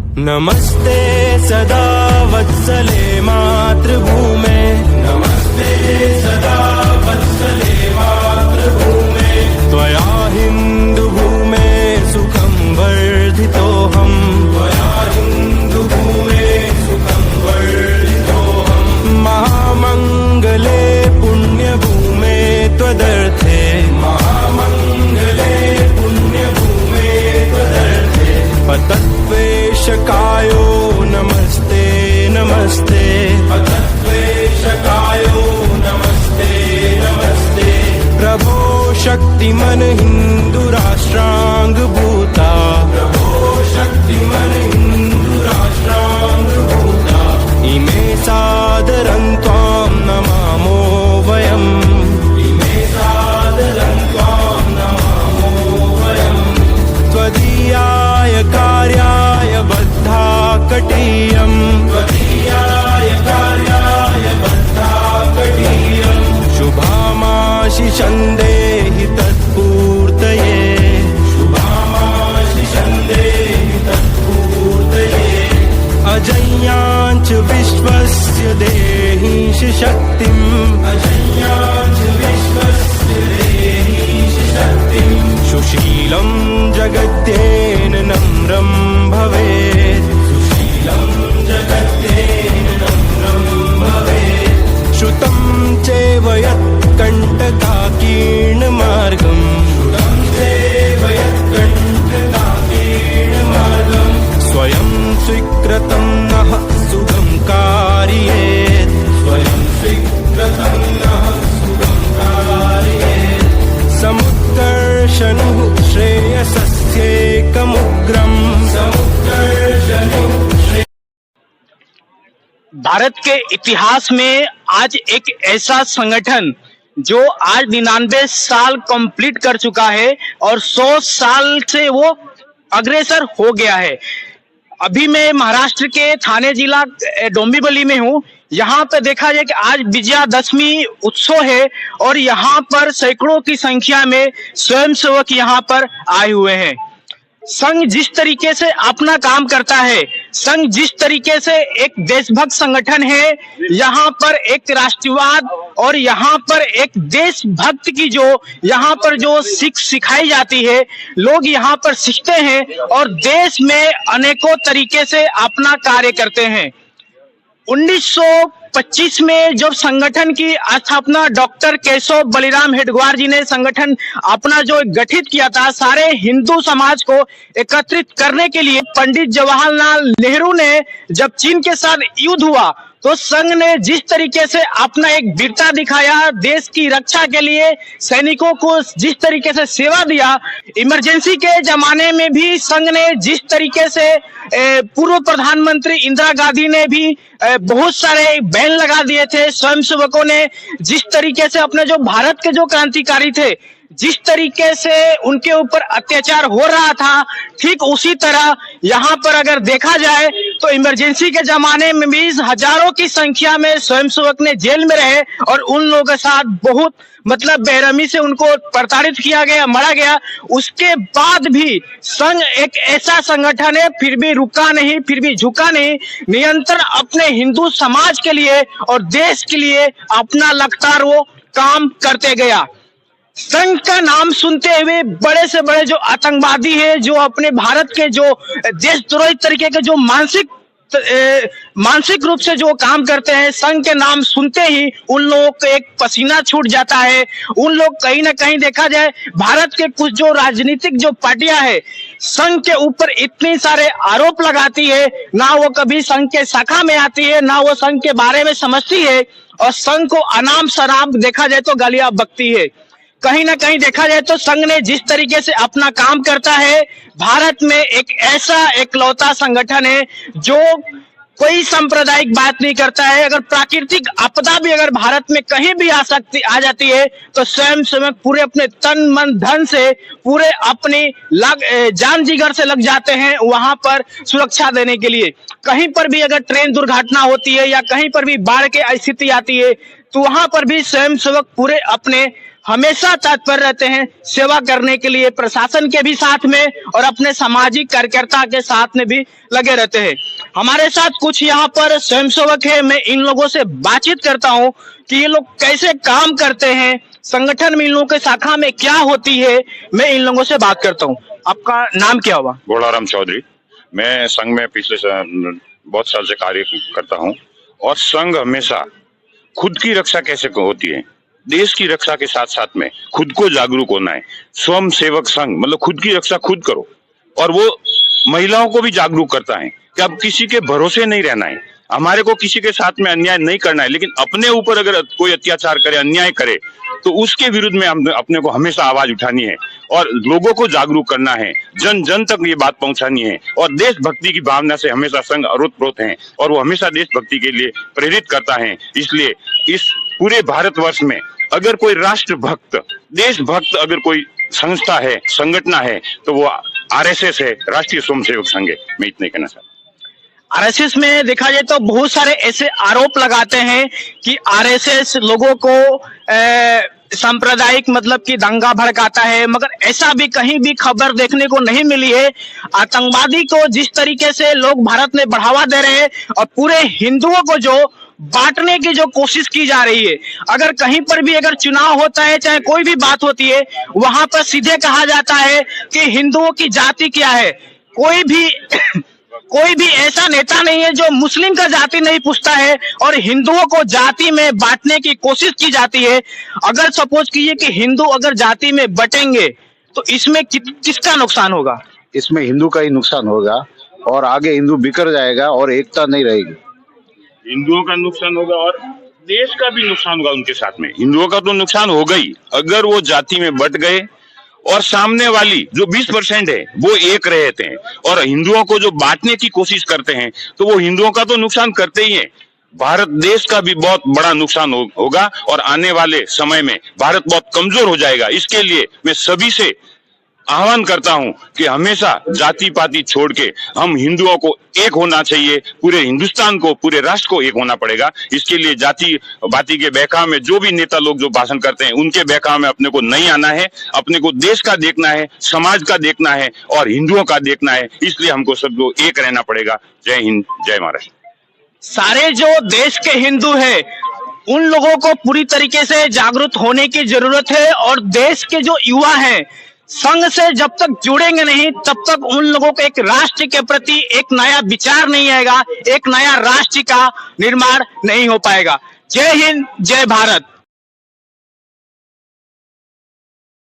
नमस्ते सदा वत्सले मातृभूमे, नमस्ते सदा वत्सले मातृभूमे, त्वया हिन्दुभूमे सुखं वर्धितोऽहम्, त्वया हिन्दुभूमे सुखं वर्धितोऽहम्। महामङ्गले पुण्यभूमे त्वदर्थे, महामङ्गले पुण्यभूमे त्वदर्थे, पतत्वेशकायो नमस्ते नमस्ते, पतत्वेशकायो नमस्ते नमस्ते। प्रभो शक्तिमन हिन्दुराष्ट्राङ्गभूता, प्रभो शक्तिमन हिन्दुराष्ट्राङ्गभूता, इमे सादरं त्वां नमामो वयम्, इमे सादरं त्वां नमामो वयम्। त्वदीयाय कार्याय बद्धाकटीयम्, त्वदीयाय कार्याय बद्धाकटीयम्, शुभामाशिषं देहि तत्पूर्तये, शुभामाशिषं देहि तत्पूर्तये। अजय्याञ्च विश्वस्य देहि शक्तिम्, अजय्याञ्च विश्वस्य देहि शक्तिम्। सुशीलं जगद्येन नम्रं भवेत्, सुशीलं जगद्येन नम्रं भवेत्। श्रुतं चैव यत्कण्टकाकीर्णमार्गम्, श्रुतं चैव यत्कण्टकाकीर्णमार्गम्, स्वयं स्वीकृतं नः सुगं कारयेत्, स्वयं स्वीकृतं नः सुगं कारयेत्। समुत्कर्षणुः श्रेयसस्येकमुग्रम्, समुत्कर्षणुः। भारत के इतिहास में आज एक ऐसा संगठन जो आज 99 साल कंप्लीट कर चुका है और 100 साल से वो अग्रसर हो गया है। अभी मैं महाराष्ट्र के थाने जिला डोंबिवली में हूँ। यहाँ पे देखा जाए कि आज विजयादशमी उत्सव है और यहाँ पर सैकड़ों की संख्या में स्वयंसेवक यहाँ पर आए हुए हैं। संघ जिस तरीके से अपना काम करता है, संघ जिस तरीके से एक देशभक्त संगठन है, यहाँ पर एक राष्ट्रवाद और यहाँ पर एक देशभक्त की जो यहाँ पर जो सिखाई जाती है, लोग यहाँ पर सीखते हैं और देश में अनेकों तरीके से अपना कार्य करते हैं। 1925 में जब संगठन की स्थापना डॉक्टर केशव बलिराम हेडगेवार जी ने संगठन अपना जो गठित किया था, सारे हिंदू समाज को एकत्रित करने के लिए, पंडित जवाहरलाल नेहरू ने जब चीन के साथ युद्ध हुआ तो संघ ने जिस तरीके से अपना एक वीरता दिखाया, देश की रक्षा के लिए सैनिकों को जिस तरीके से सेवा दिया, इमरजेंसी के जमाने में भी संघ ने जिस तरीके से पूर्व प्रधानमंत्री इंदिरा गांधी ने भी बहुत सारे बैन लगा दिए थे, स्वयंसेवकों ने जिस तरीके से अपने जो भारत के जो क्रांतिकारी थे, जिस तरीके से उनके ऊपर अत्याचार हो रहा था, ठीक उसी तरह यहाँ पर अगर देखा जाए तो इमरजेंसी के जमाने में भी हजारों की संख्या में स्वयंसेवक ने जेल में रहे और उन लोगों के साथ बहुत बेरहमी से उनको प्रताड़ित किया गया, मारा गया। उसके बाद भी संघ एक ऐसा संगठन है, फिर भी रुका नहीं, फिर भी झुका नहीं, निरंतर अपने हिंदू समाज के लिए और देश के लिए अपना लगातार वो काम करते गया। संघ का नाम सुनते हुए बड़े से बड़े जो आतंकवादी है, जो अपने भारत के जो देशद्रोही तरीके के जो मानसिक रूप से जो काम करते हैं, संघ के नाम सुनते ही उन लोगों को एक पसीना छूट जाता है। उन लोग कहीं ना कहीं देखा जाए भारत के कुछ जो राजनीतिक जो पार्टियां है, संघ के ऊपर इतने सारे आरोप लगाती है, ना वो कभी संघ के शाखा में आती है, ना वो संघ के बारे में समझती है और संघ को अनाम शराब देखा जाए तो गालियां बकती है। कहीं ना कहीं देखा जाए तो संघ ने जिस तरीके से अपना काम करता है, भारत में एक ऐसा एकलौता संगठन है जो कोई सांप्रदायिक बात नहीं करता है। अगर प्राकृतिक आपदा भी अगर भारत में कहीं भी आ जाती है तो स्वयंसेवक पूरे अपने तन मन धन से, पूरे अपनी जान जिगर से लग जाते हैं वहां पर सुरक्षा देने के लिए। कहीं पर भी अगर ट्रेन दुर्घटना होती है या कहीं पर भी बाढ़ की स्थिति आती है तो वहां पर भी स्वयंसेवक पूरे अपने हमेशा तत्पर रहते हैं सेवा करने के लिए, प्रशासन के भी साथ में और अपने सामाजिक कार्यकर्ता के साथ में भी लगे रहते हैं। हमारे साथ कुछ यहाँ पर स्वयंसेवक है, मैं इन लोगों से बातचीत करता हूँ कि ये लोग कैसे काम करते हैं, संगठन में इन लोगों के शाखा में क्या होती है। मैं इन लोगों से बात करता हूँ। आपका नाम क्या हुआ? गोलाराम चौधरी। मैं संघ में पिछले बहुत साल से कार्य करता हूँ और संघ हमेशा खुद की रक्षा कैसे होती है, देश की रक्षा के साथ साथ में खुद को जागरूक होना है। स्वयं सेवक संघ मतलब खुद की रक्षा खुद करो, और वो महिलाओं को भी जागरूक करता है कि अब किसी के भरोसे नहीं रहना है, हमारे को किसी के साथ में अन्याय नहीं करना है, लेकिन अपने ऊपर अगर कोई अत्याचार करे, अन्याय करे, तो उसके विरुद्ध में हम अपने को हमेशा आवाज उठानी है और लोगों को जागरूक करना है, जन जन तक ये बात पहुंचानी है। और देशभक्ति की भावना से हमेशा संघ ओतप्रोत है और वो हमेशा देशभक्ति के लिए प्रेरित करता है। इसलिए इस पूरे भारतवर्ष में अगर कोई राष्ट्रभक्त, देशभक्त अगर कोई संस्था है, संगठन है, तो वो आरएसएस है, राष्ट्रीय स्वयंसेवक संघ है। मैं इतने कहना चाहता हूँ। आरएसएस में देखा जाए तो बहुत सारे ऐसे आरोप लगाते हैं कि आरएसएस लोगों को सांप्रदायिक मतलब कि दंगा भड़काता है, मगर ऐसा भी कहीं भी खबर देखने को नहीं मिली है। आतंकवादी को जिस तरीके से लोग भारत में बढ़ावा दे रहे हैं और पूरे हिंदुओं को जो बांटने की जो कोशिश की जा रही है, अगर कहीं पर भी अगर चुनाव होता है, चाहे कोई भी बात होती है, वहां पर सीधे कहा जाता है कि हिंदुओं की जाति क्या है। कोई भी ऐसा नेता नहीं है जो मुस्लिम का जाति नहीं पूछता है और हिंदुओं को जाति में बांटने की कोशिश की जाती है। अगर सपोज कीजिए कि हिंदू अगर जाति में बटेंगे तो इसमें किसका नुकसान होगा? इसमें हिंदू का ही नुकसान होगा और आगे हिंदू बिखर जाएगा और एकता नहीं रहेगी। हिंदुओं का नुकसान होगा और देश का भी नुकसान होगा उनके साथ में। हिंदुओं का तो नुकसान होगा ही अगर वो जाति में बट गए और सामने वाली जो 20% है वो एक रहते हैं और हिंदुओं को जो बांटने की कोशिश करते हैं, तो वो हिंदुओं का तो नुकसान करते ही हैं, भारत देश का भी बहुत बड़ा नुकसान होगा और आने वाले समय में भारत बहुत कमजोर हो जाएगा। इसके लिए मैं सभी से आह्वान करता हूं कि हमेशा जाति पाति छोड़ के हम हिंदुओं को एक होना चाहिए, पूरे हिंदुस्तान को, पूरे राष्ट्र को एक होना पड़ेगा। इसके लिए जाति पाति के बहकाव में जो भी नेता लोग जो भाषण करते हैं उनके बहकाव में अपने को नहीं आना है। अपने को देश का देखना है, समाज का देखना है और हिंदुओं का देखना है। इसलिए हमको सबको एक रहना पड़ेगा। जय हिंद, जय महाराष्ट्र। सारे जो देश के हिंदू है उन लोगों को पूरी तरीके से जागरूक होने की जरूरत है और देश के जो युवा है संघ से जब तक जुड़ेंगे नहीं तब तक उन लोगों को एक राष्ट्र के प्रति एक नया विचार नहीं आएगा, एक नया राष्ट्र का निर्माण नहीं हो पाएगा। जय हिंद, जय भारत।